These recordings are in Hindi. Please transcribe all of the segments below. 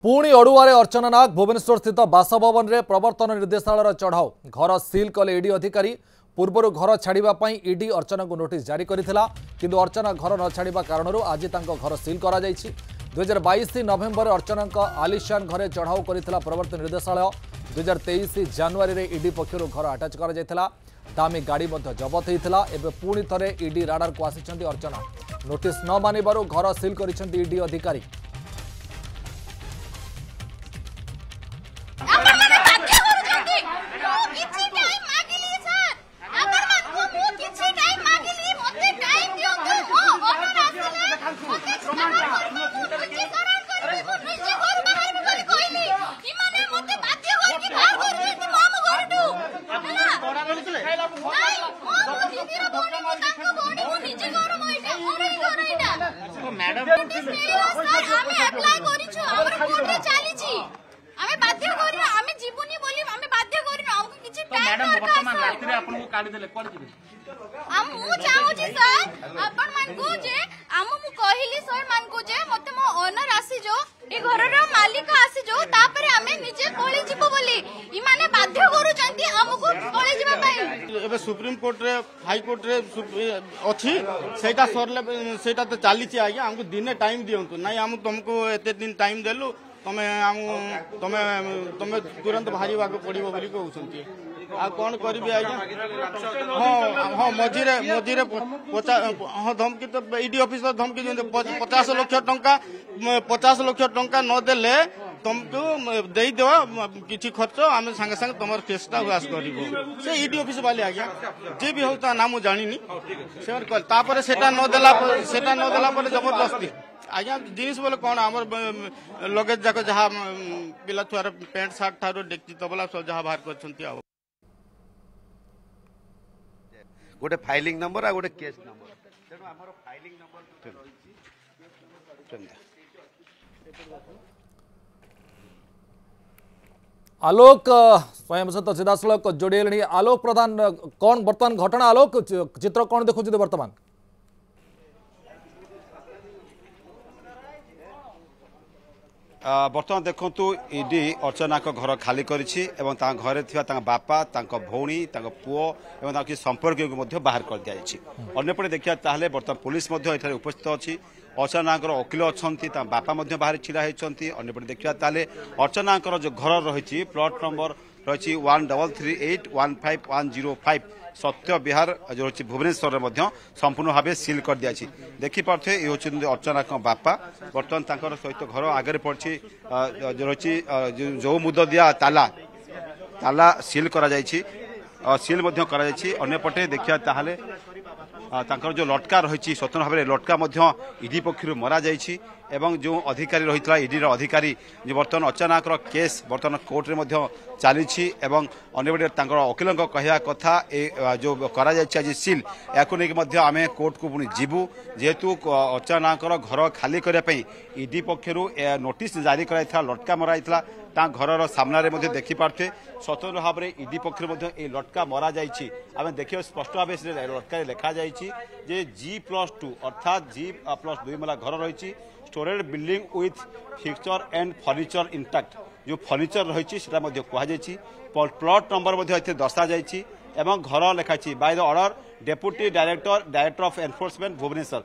पुणी अड़ुआरे अर्चना नाग भुवनेश्वर स्थित बासभवन में प्रवर्तन निर्देशालय चढ़ाऊ घर सिल कले ईडी अधिकारी पूर्वर घर छाड़ापी ईडी अर्चना को नोटिस जारी करथिला किंतु अर्चना घर न छाड़ा कारण आज घर सिल कर 2022 नवेम्बर अर्चना आलिशान घरे चढ़ाऊ करथिला प्रवर्तन निर्देशालय 2023 जनवरी में ईडी पक्षर घर आटाच कर दामी गाड़ी जबत होता एवं पुणी थे ईडी राडार को आसी अर्चना नोटिस न मानिबारु घर सिल कर ईडी अधिकारी। सुप्रीम कोर्ट रे हाई कोर्ट रे अच्छी सेटा सरले सेटा तो चली आज्ञा हमको दिने टाइम दिंतु ना हम तुमको एत दिन टाइम देलु तमें तमें तमें तुरंत बाहर पड़ो बोली कहते आ कौन करी आज्ञा। हाँ हाँ मझीरे मझीरे हाँ धमकी तो ईडी ऑफिस धमकी दिखते 50 लाख टंका 50 लाख टंका नदेले तुमको देदेव किसी खर्च आम सांगे सांगे तुम केसटा उस कर ईडी ऑफिस वाले आज्ञा जी भी हो ना मुझे जानी से नदेला जबरदस्ती आज्ञा जिनिस बोले कौन आम लगेज जाक जहाँ पिला छुआर पैंट सार्ट ठार डेक्ची तबला सब जहाँ बाहर कर गोटे फाइलिंग नंबर आ गोटे केस नंबर तेणु आमर फाइलिंग नंबर आलोक स्वयं सहित सीधासलख जोड़ी आलोक प्रधान कौन बर्तमान घटना आलोक चित्र कौन देखुं बर्तमान बर्तमान देखु ईडी अर्चना घर खाली करिछि एवं घरे थिबा बापा भौणी पुओ एवं किसी संपर्क को बाहर कर दिया अन्यपटे देखिए ताहले बर्तमान पुलिस उपस्थित अच्छी अर्चना वकिल अच्छा बापा बाहर छिड़ा होती अन्यपटे देखिए ताहले अर्चना जो घर रही प्लॉट नंबर रही 133815 सत्य विहार जो रही भुवनेश्वर में संपूर्ण भाव सिल कर दिया देखिपे ये हूँ अर्चना बापा बर्तमान सहित घर आगे पड़ी जो रही जो मुद दिया ताला ताला सिल सिल अन्यपटे देखिए ताहले जो लटका रही स्वतंत्र भाव में लटका ईडी पक्ष मरा जाइए एवं जो अधिकारी रही ईडी अधिकारी जो बर्तमान अर्चना केस बर्तमान कोर्ट में चली अन्यपटे वकिल कहवा कथा जो कर सिल या आम कोर्ट को पुणी जीवु जेहेतु अर्चना घर खाली करने ईडी पक्षर नोटिस जारी कर लटका मरा घर सामने देखिपे स्वतंत्र भाव में ईडी पक्षर लटका मरा जाए देखिए स्पष्ट भाव से लटका लिखा जाए G+2 अर्थात G+2 मला घर रही storage building with fixture and furniture intact जो फर्निचर रही कहुई प्लॉट नंबर दर्शा जाइए एवं घर लिखाई by the order deputy director of enforcement Bhubaneswar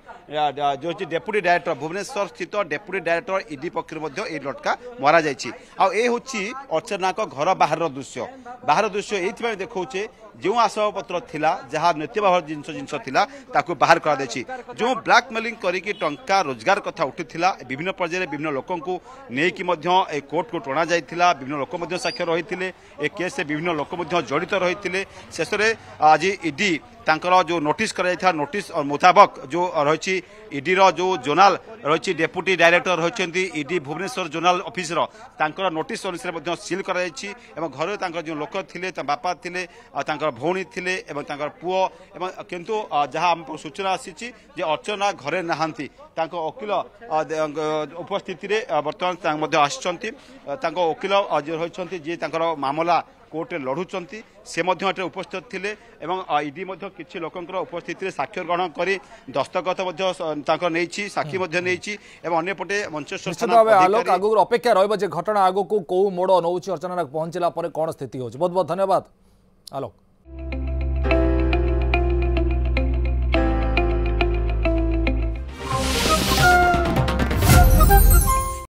जो डेप्यूटी डायरेक्टर भुवनेश्वर स्थित डेप्यूटी डायरेक्टर ईडी पक्ष लटका मरा जाए हूँ अर्चना घर बाहर दृश्य ये देखा जो आसबाबपत्र थिला जहाँ नित्यबह जिनस थिला ताकू बाहर कर जो ब्लैकमेलिंग करके टंका रोजगार कथा उठीला विभिन्न पर्यायर विभिन्न लोक नहीं कोर्ट को टणा जाइथिला विभिन्न लोक साक्ष्य रही केस से विभिन्न लोक जड़ित रही शेष में आज ईडी जो नोटिस कर नोटिस मुताबक जो रही ईडी जो जोनाल रही डेप्यूटी डायरेक्टर रही ED Bhubaneswar zonal officer notice अनुसार सिल कर घर जो लोक थे बापा थे भौणी थे पुओ किंतु जहाँ आम सूचना आसी अर्चना घरे नहांती वकिल उपस्थित बर्तमान आसचंती वकिल जो रही जी मामला कोर्टे लड़ुंट से उपस्थित थे ईडी किसी लोकंर उपस्थित साक्ष्य ग्रहण कर दस्तखत नहीं साक्षी अंपटे मंचेश्वर आलोक आगु अपेक्षा रहा घटना आगक कौ मोड़ नौ अर्चना पहुंचला कौन स्थिति हो बहुत बहुत धन्यवाद आलोक।